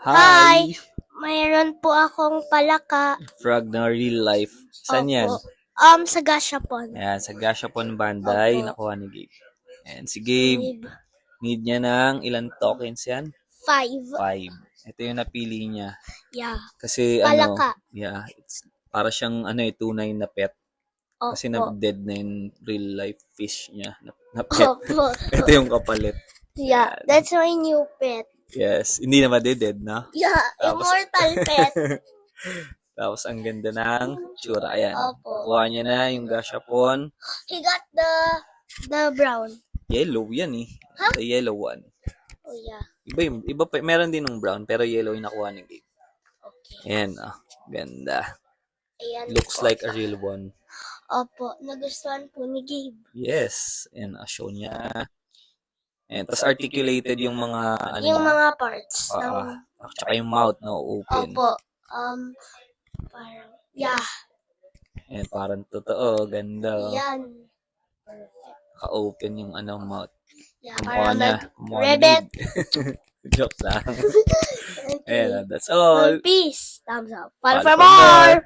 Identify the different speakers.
Speaker 1: Hi!
Speaker 2: Mayroon po akong palaka.
Speaker 1: Frog na real life. Saan yan?
Speaker 2: Sa Gashapon.
Speaker 1: Ayan, sa Gashapon Banday,
Speaker 2: Opo.
Speaker 1: nakuha ni Gabe. And si Gabe, need niya ng ilang tokens yan?
Speaker 2: 5.
Speaker 1: 5. Ito yung napili niya.
Speaker 2: Yeah.
Speaker 1: Kasi
Speaker 2: Palaka.
Speaker 1: it's para siyang tunay na pet. Kasi
Speaker 2: Opo.
Speaker 1: na-dead na yung real life fish niya na pet.
Speaker 2: Opo.
Speaker 1: Ito yung kapalit.
Speaker 2: Yeah, that's my new pet.
Speaker 1: Yes, hindi na ma-dead, no?
Speaker 2: Yeah,
Speaker 1: Tapos-
Speaker 2: immortal pet.
Speaker 1: Tapos ang ganda ng tsura. Ayan.
Speaker 2: Opo.
Speaker 1: Kuha niya na yung Gashapon.
Speaker 2: He got the brown.
Speaker 1: Yellow yan eh.
Speaker 2: Huh?
Speaker 1: The yellow one.
Speaker 2: Oh yeah.
Speaker 1: Iba pa, meron din ng brown, pero yellow yung nakuha ni Gabe.
Speaker 2: Okay.
Speaker 1: Ayan, ganda.
Speaker 2: Ayan
Speaker 1: Looks
Speaker 2: po.
Speaker 1: like a real one.
Speaker 2: Opo, nagustuhan po ni Gabe.
Speaker 1: Yes. Ayan, show niya. Ayan, tapos articulated yung mga,
Speaker 2: Yung mga parts.
Speaker 1: tsaka yung mouth, no, open.
Speaker 2: Opo. Parang, yeah.
Speaker 1: Ayan, parang totoo, ganda.
Speaker 2: Yan.
Speaker 1: Ka-open yung mouth.
Speaker 2: Yeah,
Speaker 1: Kumukha
Speaker 2: parang
Speaker 1: niya.
Speaker 2: rabbit.
Speaker 1: Joke lang. Ayan, that's all.
Speaker 2: Peace. Thumbs up. Follow
Speaker 1: Follow
Speaker 2: for
Speaker 1: for more.
Speaker 2: more.